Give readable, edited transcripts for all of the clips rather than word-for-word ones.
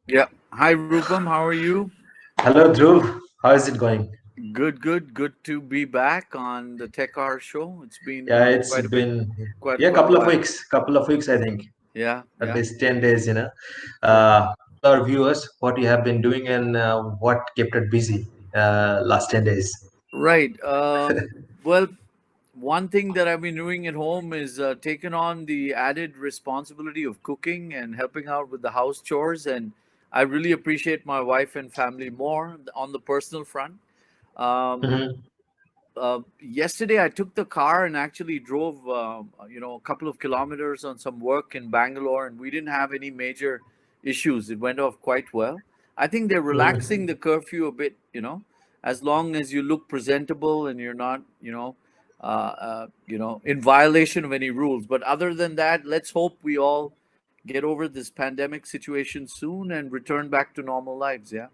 Yeah. Hi, Rupam. How are you? Hello, Dhruv. How is it going? Good, good, good to be back on the Tech Hour show. It's been Yeah, it's quite a bit, been quite yeah, quite a while. couple of weeks, I think, Yeah, at yeah, least 10 days. right, Tell our viewers what you have been doing and what kept it busy last 10 days. right. Well, one thing that I've been doing at home is taking on the added responsibility of cooking and helping out with the house chores, and I really appreciate my wife and family more on the personal front. Um, Mhm. Yesterday I took the car and actually drove, a couple of kilometers on some work in Bangalore, and we didn't have any major issues. It went off quite well. I think they're relaxing Mhm. the curfew a bit, as long as you look presentable and you're not, in violation of any rules. But other than that, let's hope we all get over this pandemic situation soon and return back to normal lives. Yeah.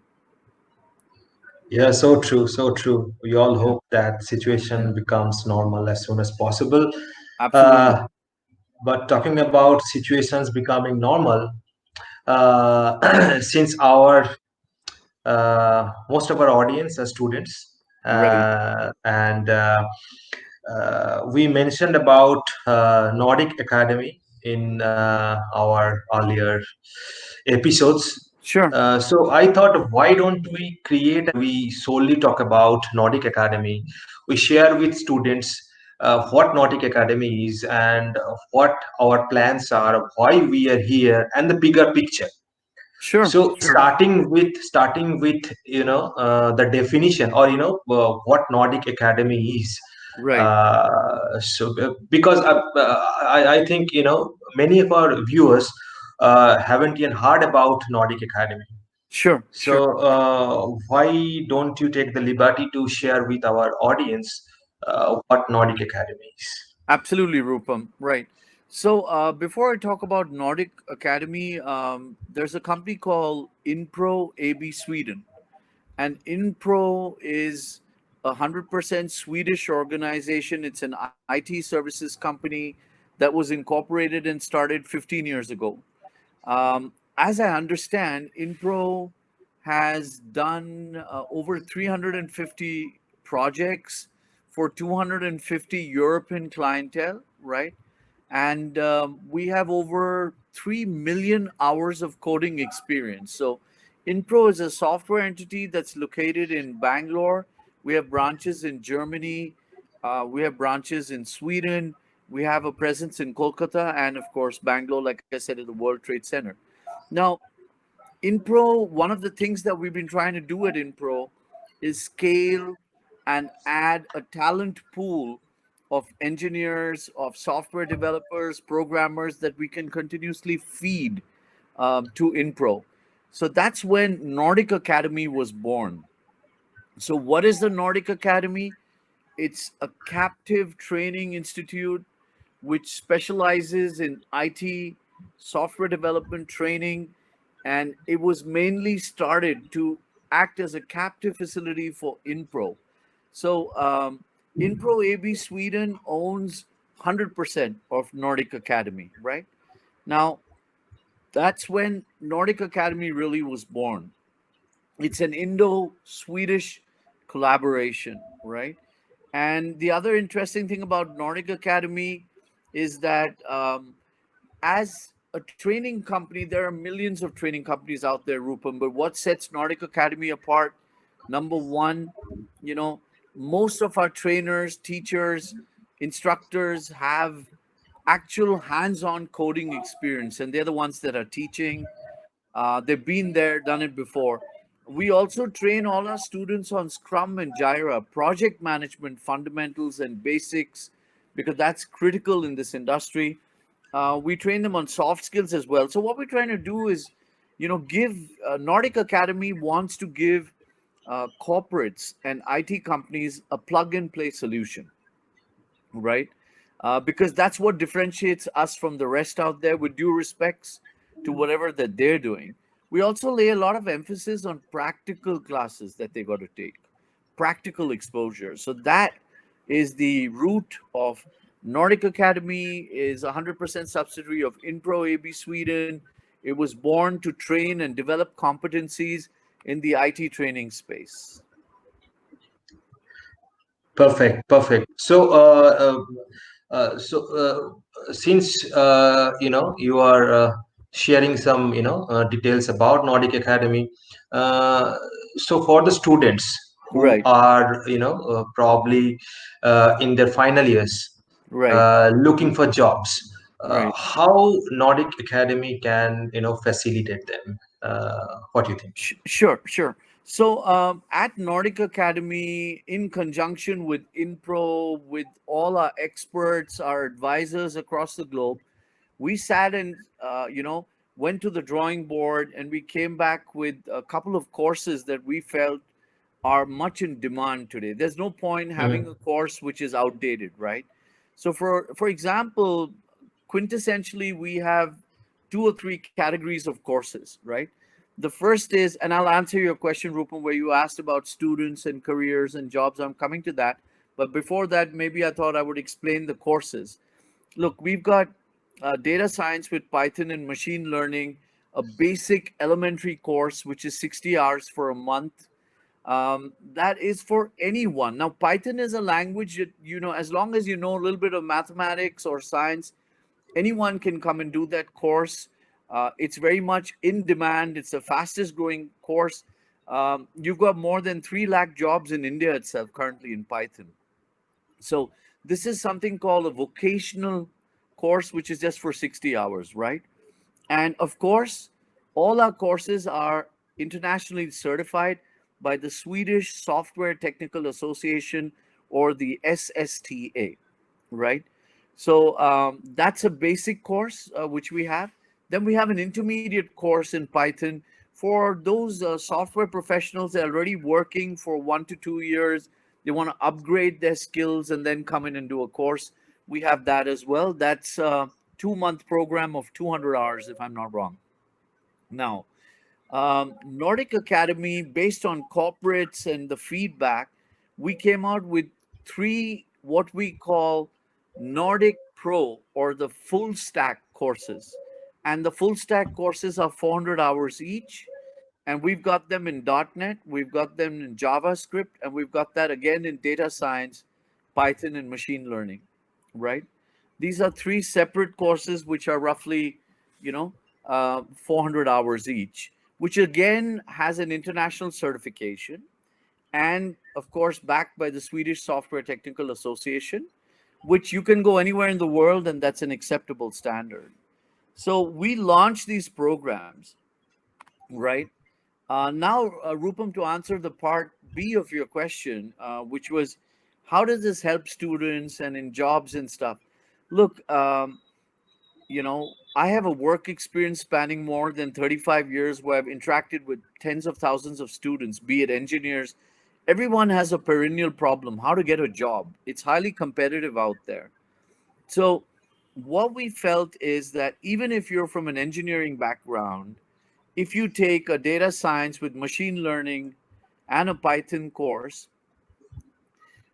Yeah, so true, so true. We all Yeah. hope that Yeah. situation becomes normal as soon as possible. Absolutely. Uh, but talking about situations becoming normal, since our most of our audience are students, Right. and we mentioned about Nordic Academy in our earlier episodes. Sure. So I thought, why don't we create we solely talk about Nordic Academy? We share with students what Nordic Academy is and what our plans are, why we are here, and the bigger picture. Sure. So Sure. starting with the definition, or what Nordic Academy is. Right. Because I think many of our viewers haven't yet heard about Nordic Academy. Sure. So Sure. why don't you take the liberty to share with our audience what Nordic Academy is? Absolutely, Rupam. Right. So before I talk about Nordic Academy, there's a company called Inpro AB Sweden, and Inpro is 100% Swedish organization. It's an IT services company that was incorporated and started 15 years ago. As I understand, Inpro has done over 350 projects for 250 European clientele, right? And we have over 3 million hours of coding experience. So, Inpro is a software entity that's located in Bangalore. We have branches in Germany, we have branches in Sweden, we have a presence in Kolkata, and of course, Bangalore, like I said, at the World Trade Center. Now, Inpro, one of the things that we've been trying to do at Inpro is scale and add a talent pool of engineers, of software developers, programmers that we can continuously feed to Inpro. So that's when Nordic Academy was born. So, what is the Nordic Academy? It's a captive training institute which specializes in IT, software development training, and it was mainly started to act as a captive facility for Inpro. So, Inpro AB Sweden owns 100% of Nordic Academy, right? Now, that's when Nordic Academy really was born. It's an Indo-Swedish collaboration, right? And the other interesting thing about Nordic Academy is that as a training company, there are millions of training companies out there, Rupam. But what sets Nordic Academy apart? Number one, you know, most of our trainers, teachers, instructors have actual hands-on coding experience, and they're the ones that are teaching. They've been there, done it before. We also train all our students on Scrum and Jira, project management fundamentals and basics, because that's critical in this industry. We train them on soft skills as well. So what we're trying to do is, give Nordic Academy wants to give corporates and IT companies a plug and play solution, right? Because that's what differentiates us from the rest out there, with due respects to whatever that they're doing. We also lay a lot of emphasis on practical classes that they got to take, practical exposure. So that is the root of Nordic Academy, is 100% subsidiary of Inpro AB Sweden. It was born to train and develop competencies in the IT training space. Perfect, perfect. So, since you are sharing some details about Nordic Academy, uh, so for the students who Right, are probably in their final years, right, looking for jobs, right. how Nordic Academy can facilitate them? What do you think? Sure, sure. So at Nordic Academy, in conjunction with Inpro, with all our experts, our advisors across the globe, we sat and went to the drawing board, and we came back with a couple of courses that we felt are much in demand today. There's no point having a Mhm. course which is outdated, right? So for example, quintessentially we have two or three categories of courses, right? The first is, and I'll answer your question, Rupam, where you asked about students and careers and jobs. I'm coming to that. But before that, maybe I thought I would explain the courses. Look, we've got data science with Python and machine learning, a basic elementary course, which is 60 hours for a month. That is for anyone. Now, Python is a language that, as long as you know a little bit of mathematics or science, anyone can come and do that course. It's very much in demand. It's the fastest growing course. You've got more than 3 lakh jobs in India itself currently in Python. So this is something called a vocational course, which is just for 60 hours, right? And of course, all our courses are internationally certified by the Swedish Software Technical Association, or the SSTA, right? So that's a basic course which we have. Then we have an intermediate course in Python for those software professionals that are already working for 1 to 2 years. They want to upgrade their skills and then come in and do a course. We have that as well. That's a 2 month program of 200 hours, if I'm not wrong. Now, Nordic Academy, based on corporates and the feedback, we came out with three what we call Nordic Pro, or the full stack courses. And the full stack courses are 400 hours each. And we've got them in .NET, we've got them in JavaScript, and we've got that again in data science, Python, and machine learning, right? These are three separate courses which are roughly, 400 hours each, which again has an international certification, and of course backed by the Swedish Software Technical Association, which you can go anywhere in the world and that's an acceptable standard. So we launched these programs, right? Now, Rupam, to answer the part B of your question, which was how does this help students and in jobs and stuff? Look, I have a work experience spanning more than 35 years where I've interacted with tens of thousands of students, be it engineers. Everyone has a perennial problem how to get a job. It's highly competitive out there. So, what we felt is that even if you're from an engineering background, if you take a data science with machine learning and a Python course,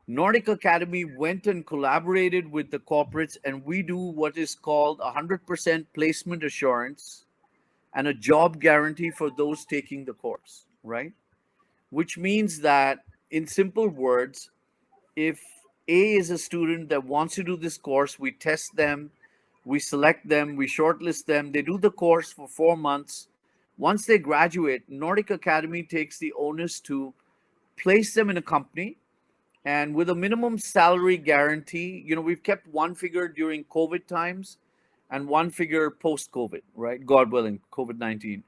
Nordic Academy went and collaborated with the corporates, and we do what is called 100% placement assurance and a job guarantee for those taking the course, right? Which means that, in simple words, if A is a student that wants to do this course, we test them, we select them, we shortlist them, they do the course for 4 months. Once they graduate, Nordic Academy takes the onus to place them in a company, and with a minimum salary guarantee. We've kept one figure during COVID times and one figure post COVID, right? God willing, COVID 19.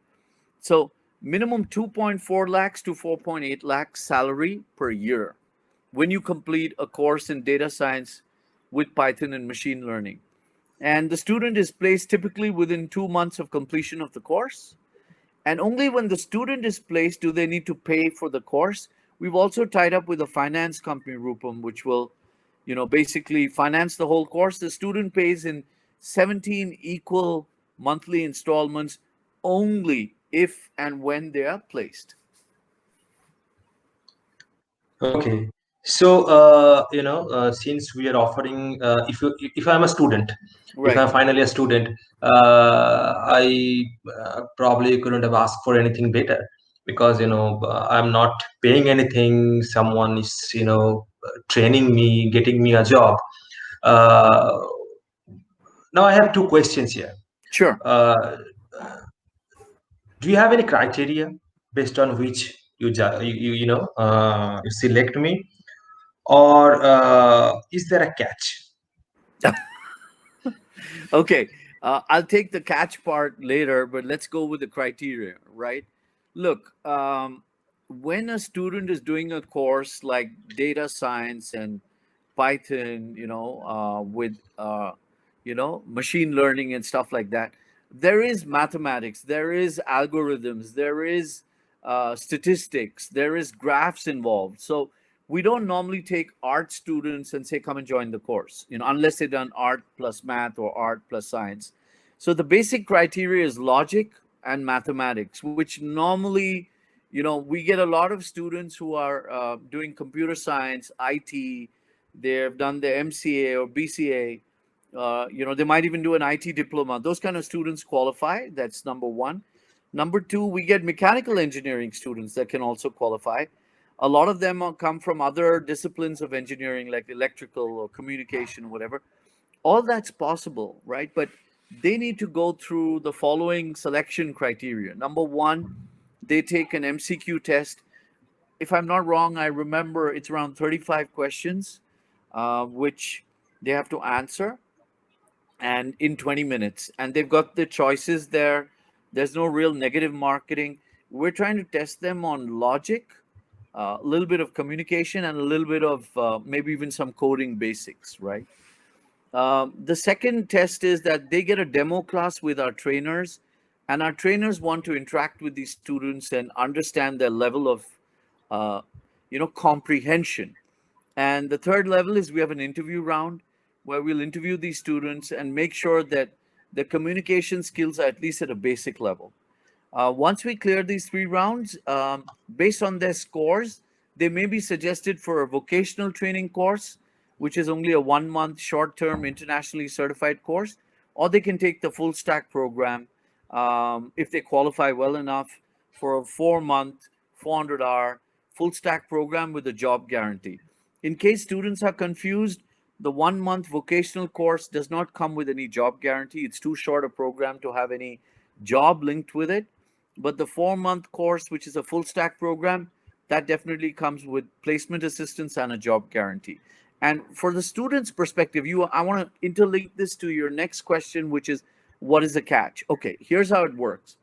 So, minimum 2.4 lakhs to 4.8 lakhs salary per year when you complete a course in data science with Python and machine learning. And the student is placed typically within 2 months of completion of the course. And only when the student is placed do they need to pay for the course. We've also tied up with a finance company, Rupam, which will, basically finance the whole course. The student pays in 17 equal monthly installments only if and when they are placed. Okay. So, since we are offering, if I'm a student, if Right. I'm finally a student, I probably couldn't have asked for anything better, because I'm not paying anything. Someone is training me, getting me a job. Uh, Now I have two questions here. Sure. Uh, do you have any criteria based on which you select me, or is there a catch? Okay, I'll take the catch part later, but let's go with the criteria, right? Look, when a student is doing a course like data science and Python, with machine learning and stuff like that, there is mathematics, there is algorithms, there is statistics, there is graphs involved. So we don't normally take art students and say come and join the course, unless they've done art plus math or art plus science. So the basic criteria is logic and mathematics, which normally, we get a lot of students who are doing computer science, IT. They've done their MCA or BCA. They might even do an IT diploma. Those kind of students qualify. That's number one. Number two, we get mechanical engineering students that can also qualify. A lot of them come from other disciplines of engineering, like electrical or communication, whatever. All that's possible, right? But they need to go through the following selection criteria. Number one, they take an MCQ test. If I'm not wrong, I remember it's around 35 questions, which they have to answer, and in 20 minutes. And they've got the choices there. There's no real negative marketing. We're trying to test them on logic, a little bit of communication, and a little bit of maybe even some coding basics, right? The second test is that they get a demo class with our trainers, and our trainers want to interact with these students and understand their level of, uh, comprehension. And the third level is we have an interview round where we'll interview these students and make sure that the communication skills are at least at a basic level. Once we clear these three rounds, based on their scores, they may be suggested for a vocational training course, which is only a 1 month short term internationally certified course, or they can take the full stack program if they qualify well enough for a 4 month, 400-hour full stack program with a job guarantee. In case students are confused, the 1 month vocational course does not come with any job guarantee. It's too short a program to have any job linked with it. But the 4 month course, which is a full stack program, that definitely comes with placement assistance and a job guarantee. And for the student's perspective, I want to interlink this to your next question, which is what is the catch? Okay, here's how it works.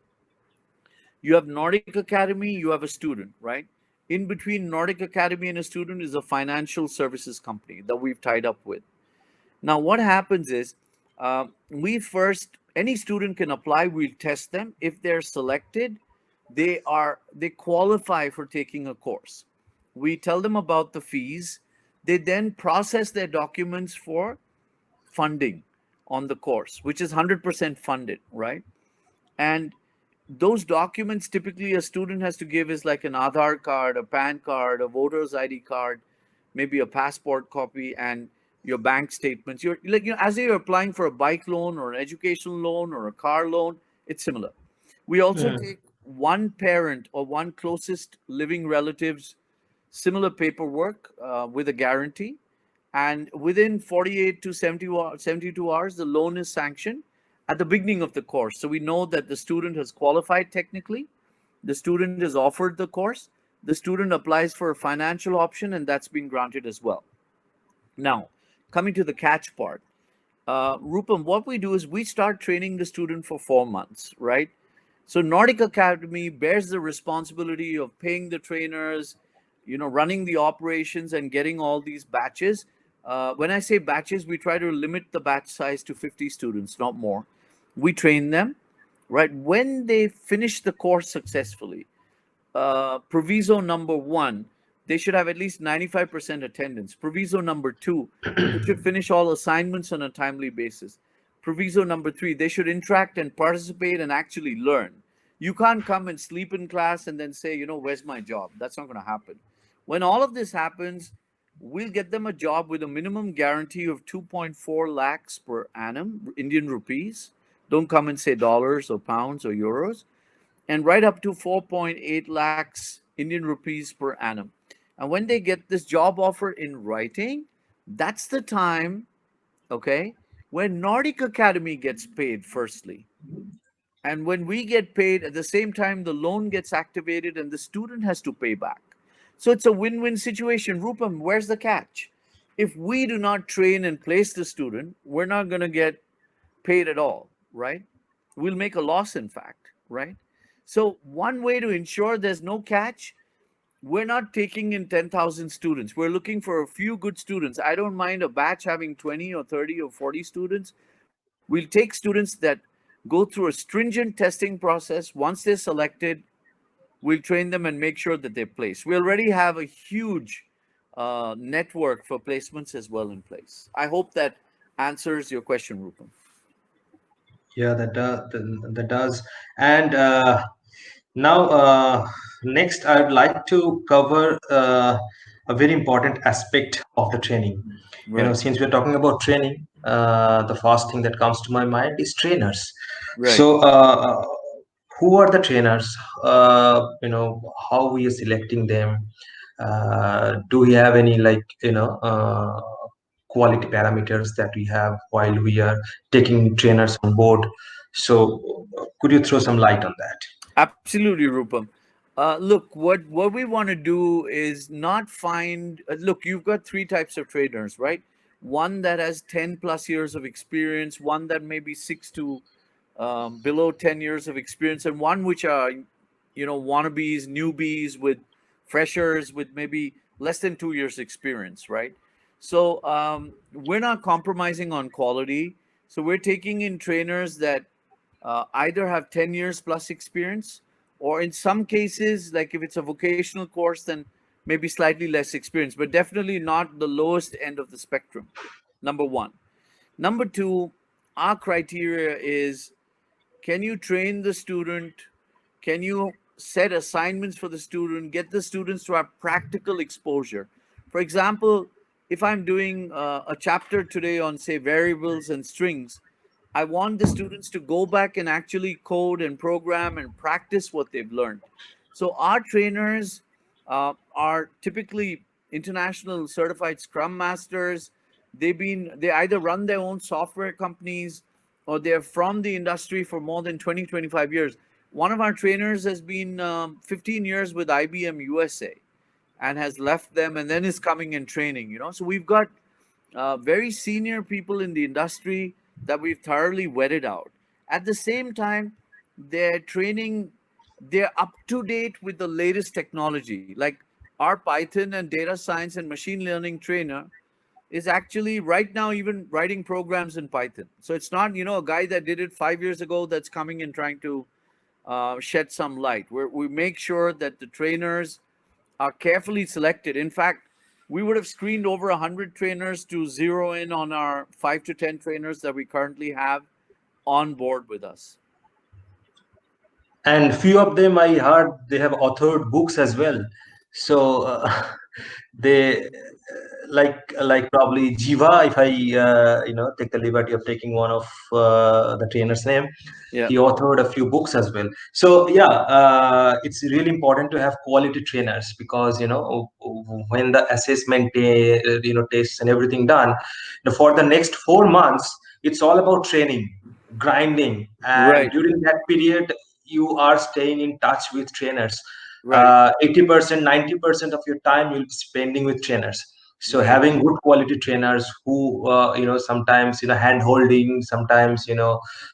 You have Nordic Academy, you have a student, right? In between Nordic Academy and a student is a financial services company that we've tied up with. Now, what happens is we first, any student can apply. We'll test them. If they're selected, they qualify for taking a course. We tell them about the fees. They then process their documents for funding on the course, which is 100% funded, right? And those documents typically a student has to give is like an Aadhaar card, a PAN card, a voter's ID card, maybe a passport copy, and your bank statements. You're like, as you're applying for a bike loan or an educational loan or a car loan, it's similar. We also Hmm. take one parent or one closest living relative's similar paperwork with a guarantee. And within 48 to 72 hours, the loan is sanctioned at the beginning of the course. So we know that the student has qualified technically, the student is offered the course, the student applies for a financial option, and that's been granted as well. Now, coming to the catch part, Rupam, what we do is we start training the student for 4 months, right? So Nordic Academy bears the responsibility of paying the trainers, running the operations and getting all these batches. When I say batches, we try to limit the batch size to 50 students, not more. We train them, right? When they finish the course successfully, proviso number one, they should have at least 95% attendance. Proviso number two, they should finish all assignments on a timely basis. Proviso number three, they should interact and participate and actually learn. You can't come and sleep in class and then say, where's my job? That's not going to happen. When all of this happens, we'll get them a job with a minimum guarantee of 2.4 lakhs per annum, Indian rupees. Don't come and say dollars or pounds or euros. And right up to 4.8 lakhs Indian rupees per annum. And when they get this job offer in writing, that's the time, okay, when Nordic Academy gets paid firstly. And when we get paid at the same time, the loan gets activated and the student has to pay back. So it's a win win situation. Rupam, where's the catch? If we do not train and place the student, we're not going to get paid at all, right? We'll make a loss, in fact, right? So, one way to ensure there's no catch, we're not taking in 10,000 students. We're looking for a few good students. I don't mind a batch having 20 or 30 or 40 students. We'll take students that go through a stringent testing process. Once they're selected, we'll train them and make sure that they're placed. We already have a huge network for placements as well in place. I hope that answers your question, Rupam. Yeah, that does. And now, next, I'd like to cover a very important aspect of the training. Right, Since we're talking about training, the first thing that comes to my mind is trainers. right. So, who are the trainers? How we are selecting them? Do we have any, like, quality parameters that we have while we are taking trainers on board? So, could you throw some light on that? Absolutely, Rupam. Look, what we want to do is not find. Look, you've got three types of trainers, right? One that has 10 plus years of experience, one that may be six to below 10 years of experience, and one which are, wannabes, newbies with freshers with maybe less than 2 years experience, right? So we're not compromising on quality. So we're taking in trainers that either have 10 years plus experience, or in some cases, like if it's a vocational course, then maybe slightly less experience, but definitely not the lowest end of the spectrum. Number one. Number two, our criteria is, can you train the student? Can you set assignments for the student? Get the students to have practical exposure. For example, if I'm doing a chapter today on, say, variables and strings, I want the students to go back and actually code and program and practice what they've learned. So our trainers are typically international certified Scrum Masters. They either run their own software companies or they're from the industry for more than 20, 25 years. One of our trainers has been 15 years with IBM USA and has left them and then is coming and training. So we've got very senior people in the industry that we've thoroughly vetted out. At the same time, they're training, they're up to date with the latest technology. Like our Python and data science and machine learning trainer is actually right now even writing programs in Python. So it's not, a guy that did it 5 years ago that's coming and trying to shed some light. We make sure that the trainers are carefully selected. In fact, we would have screened over 100 trainers to zero in on our 5 to 10 trainers that we currently have on board with us. And few of them I heard they have authored books as well. So they like probably Jiva, if I take the liberty of taking one of the trainer's name. Yeah, He authored a few books as well. So yeah, it's really important to have quality trainers, because when the assessment day, tests and everything done, for the next 4 months, it's all about training, grinding, and right, during that period you are staying in touch with trainers. right, 80%, 90% of your time you'll be spending with trainers. So right, having good quality trainers who sometimes hand holding, sometimes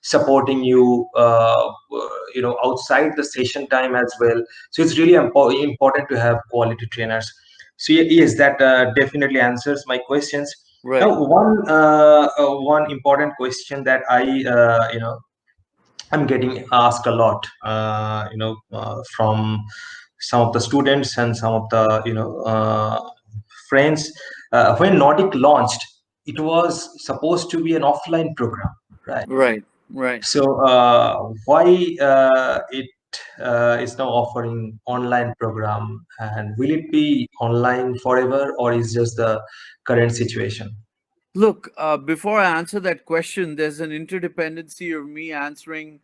supporting you outside the session time as well. So it's really important to have quality trainers. So yes, that definitely answers my questions. Now, right, one important question that I'm getting asked a lot, from some of the students and some of the friends. When Nordic launched, it was supposed to be an offline program, right? right, right. So why it is now offering online program, and will it be online forever, or is just the current situation? Look, before I answer that question, there's an interdependency of me answering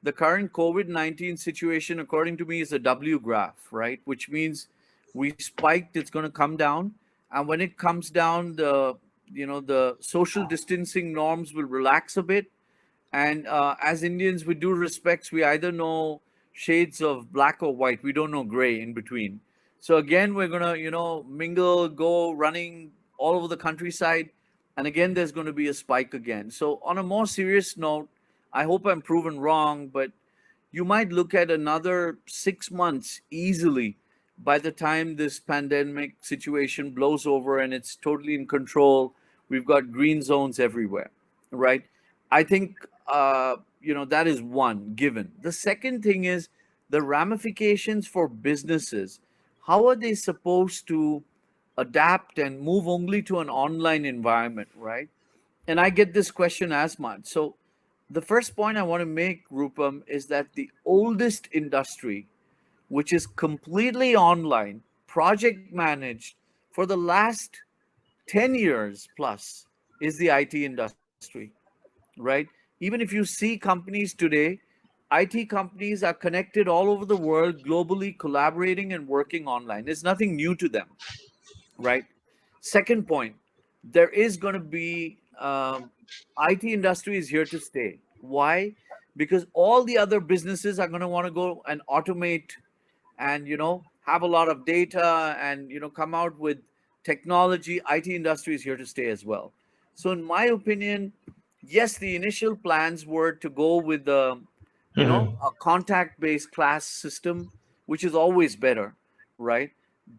the current COVID 19 situation, according to me, is a W graph, right? Which means we spiked, it's going to come down. And when it comes down, the social distancing norms will relax a bit. And as Indians, with due respects, we either know shades of black or white. We don't know gray in between. So again, we're gonna, mingle, go running all over the countryside, and again, there's going to be a spike again. So on a more serious note, I hope I'm proven wrong, but you might look at another 6 months easily by the time this pandemic situation blows over and it's totally in control. We've got green zones everywhere, right? I think that is one given. The second thing is the ramifications for businesses. How are they supposed to adapt and move only to an online environment, right? And I get this question as much. So the first point I want to make, Rupam, is that the oldest industry, which is completely online, project managed for the last 10 years plus, is the IT industry, right? Even if you see companies today, IT companies are connected all over the world, globally collaborating and working online. It's nothing new to them, right? Second point, there is going to be IT industry is here to stay. Why? Because all the other businesses are going to want to go and automate and have a lot of data and come out with technology. IT industry is here to stay as well. So in my opinion, yes, the initial plans were to go with the Mhm. a contact based class system, which is always better, right?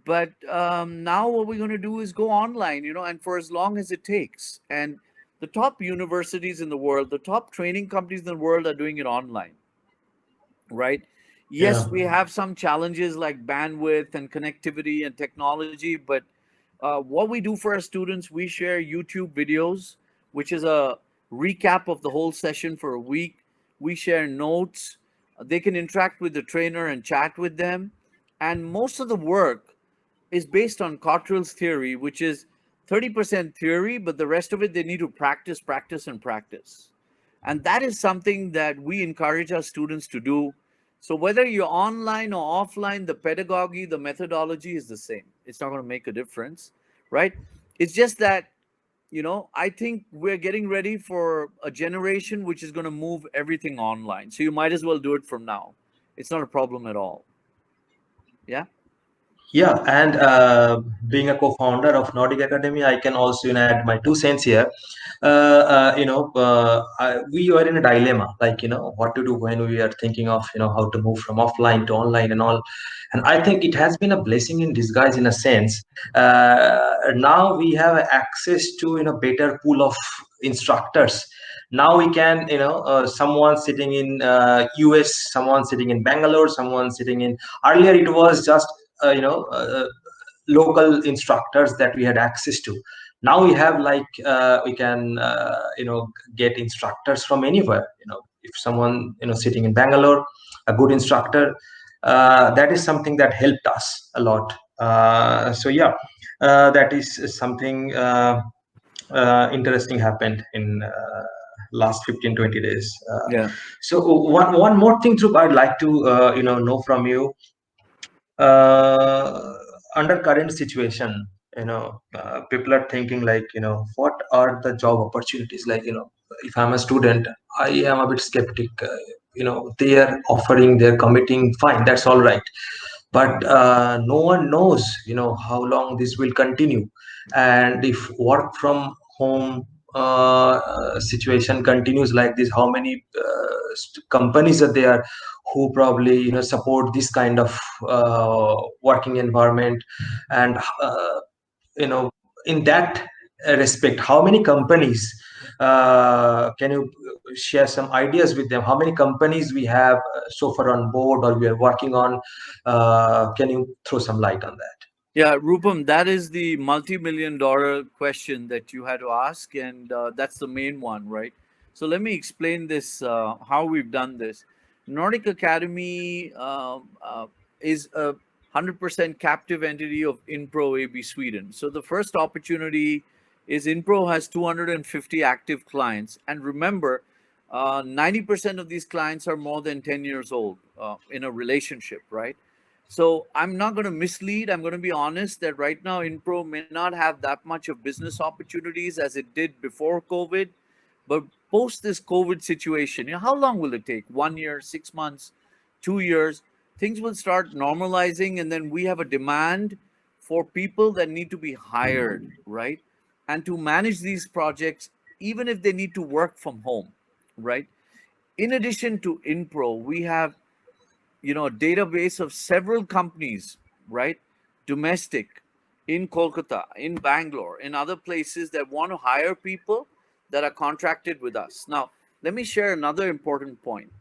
But now what we're going to do is go online, and for as long as it takes. And the top universities in the world, the top training companies in the world are doing it online, right? Yeah. Yes, we have some challenges like bandwidth and connectivity and technology, but what we do for our students, we share YouTube videos, which is a recap of the whole session for a week. We share notes. They can interact with the trainer and chat with them. And most of the work is based on Cottrell's theory, which is 30% theory, but the rest of it they need to practice, practice, and practice. And that is something that we encourage our students to do. So whether you're online or offline, the pedagogy, the methodology is the same. It's not going to make a difference, right? It's just that, I think we're getting ready for a generation which is going to move everything online. So you might as well do it from now. It's not a problem at all. Yeah. Yeah, and being a co-founder of Nordic Academy, I can also add my 2 cents here. We were in a dilemma, like what to do when we are thinking of how to move from offline to online and all. And I think it has been a blessing in disguise in a sense. Now we have access to better pool of instructors. Now we can someone sitting in US, someone sitting in Bangalore, someone sitting in. Earlier it was just local instructors that we had access to. Now we have like we can get instructors from anywhere. If someone sitting in Bangalore, a good instructor, that is something that helped us a lot. So yeah, that is something interesting happened in last 15-20 days. Yeah. So one more thing, Dhruv, I'd like to know from you. Under current situation, people are thinking like, what are the job opportunities? Like, if I'm a student, I am a bit skeptic. They are offering, they're committing, fine, that's all right. But no one knows, how long this will continue. And if work from home situation continues like this, how many companies are there who probably support this kind of working environment? And you know in that respect, how many companies, can you share some ideas with them? How many companies we have so far on board, or we are working on? Can you throw some light on that? Yeah, Rupam, that is the multi-million dollar question that you had to ask, and that's the main one, right? So let me explain this, how we've done this. Nordic Academy is a 100% captive entity of Inpro AB Sweden. So the first opportunity is Inpro has 250 active clients, and remember, 90% of these clients are more than 10 years old in a relationship, right? So I'm not going to mislead. I'm going to be honest that right now Inpro may not have that much of business opportunities as it did before COVID, but post this COVID situation, how long will it take? 1 year, 6 months, 2 years? Things will start normalizing, and then we have a demand for people that need to be hired, right? And to manage these projects, even if they need to work from home, right? In addition to Inpro, we have a database of several companies, right? Domestic, in Kolkata, in Bangalore, in other places that want to hire people that are contracted with us. Now, let me share another important point.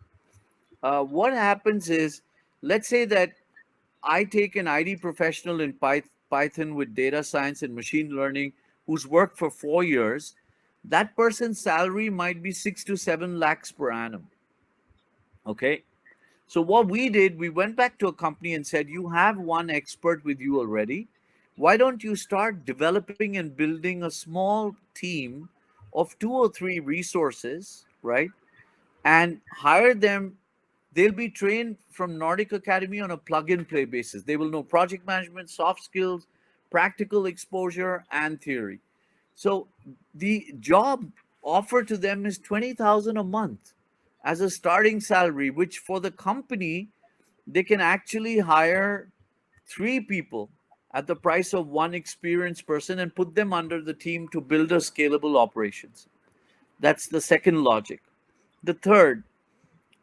What happens is, let's say that I take an IT professional in Python with data science and machine learning who's worked for 4 years. That person's salary might be 6 to 7 lakhs per annum. Okay. So what we did, we went back to a company and said, you have one expert with you already. Why don't you start developing and building a small team of 2 or 3 resources, right? And hire them. They'll be trained from Nordic Academy on a plug and play basis. They will know project management, soft skills, practical exposure, and theory. So the job offered to them is 20,000 a month as a starting salary, which for the company, they can actually hire 3 people at the price of one experienced person and put them under the team to build a scalable operations. That's the second logic. The third,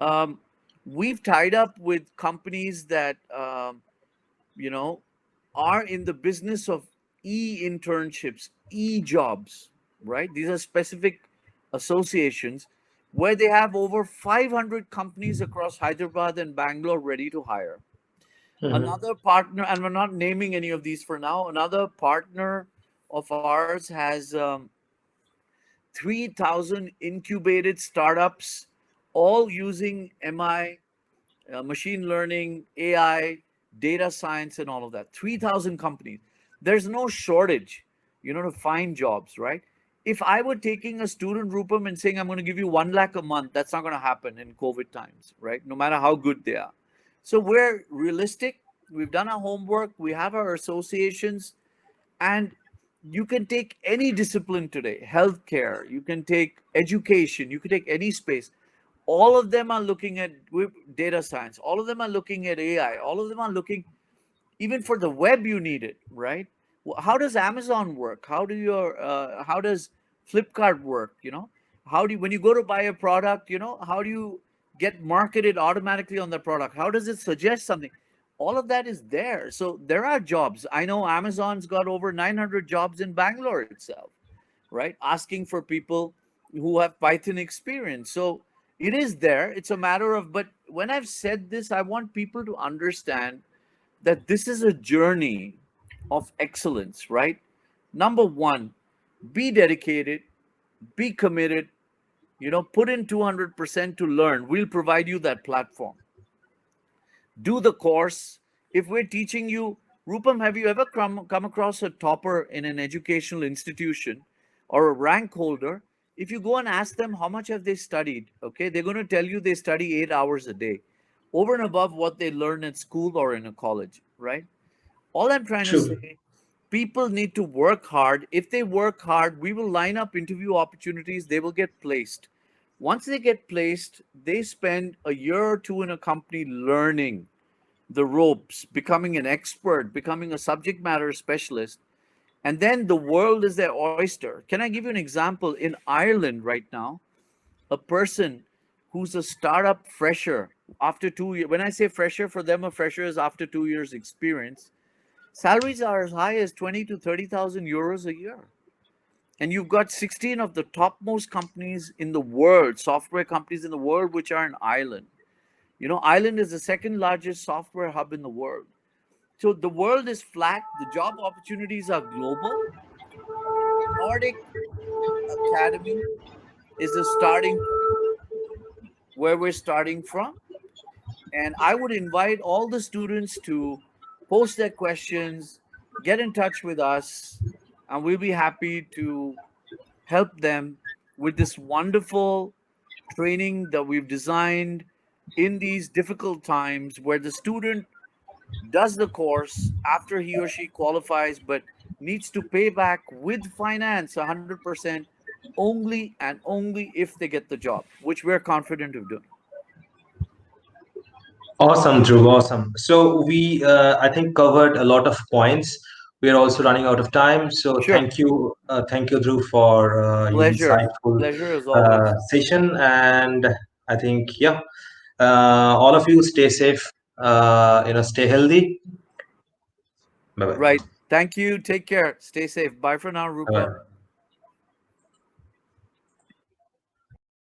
um, we've tied up with companies that you know are in the business of e-internships, e-jobs, right? These are specific associations where they have over 500 companies across Hyderabad and Bangalore ready to hire. Mhm. Another partner, and we're not naming any of these for now, another partner of ours has 3,000 incubated startups, all using MI, machine learning, AI, data science, and all of that. 3,000 companies. There's no shortage, to find jobs, right? If I were taking a student, Rupam, and saying, I'm going to give you 1 lakh a month, that's not going to happen in COVID times, right? No matter how good they are. So we're realistic. We've done our homework. We have our associations, and you can take any discipline today, healthcare, you can take education, you can take any space. All of them are looking at data science, all of them are looking at AI, all of them are looking. Even for the web, you need it, right? How does Amazon work? How does Flipkart work? How do you, when you go to buy a product, how do you get marketed automatically on the product? How does it suggest something? All of that is there. So there are jobs. I know Amazon's got over 900 jobs in Bangalore itself, right? Asking for people who have Python experience. So it is there. It's a matter of, but when I've said this, I want people to understand that this is a journey of excellence, right? Number one, be dedicated, be committed, put in 200% to learn. We'll provide you that platform. Do the course. If we're teaching you, Rupam, have you ever come across a topper in an educational institution or a rank holder? If you go and ask them how much have they studied, okay, they're going to tell you they study 8 hours a day, over and above what they learn at school or in a college, right? All I'm trying to True. say, people need to work hard. If they work hard, we will line up interview opportunities, they will get placed. Once they get placed, they spend a year or two in a company learning the ropes, becoming an expert, becoming a subject matter specialist. And then the world is their oyster. Can I give you an example? In Ireland right now, a person who's a startup fresher after 2 years, when I say fresher, for them, a fresher is after 2 years experience. Salaries are as high as 20 to 30,000 euros a year. And you've got 16 of the topmost companies in the world, software companies in the world, which are in Ireland. Ireland is the second largest software hub in the world. So the world is flat, the job opportunities are global. Nordic Academy is the starting point where we're starting from. And I would invite all the students to post their questions, get in touch with us, and we'll be happy to help them with this wonderful training that we've designed in these difficult times where the student does the course after he or she qualifies but needs to pay back with finance 100% only and only if they get the job, which we're confident of doing. Awesome, Dhruv. Awesome. So we, I think, covered a lot of points. We are also running out of time. So Sure. thank you, Dhruv, for your Pleasure. insightful Pleasure as always. session. And I think, yeah, all of you stay safe. Stay healthy. Bye bye. Right. Thank you. Take care. Stay safe. Bye for now, Bye Rupam. bye.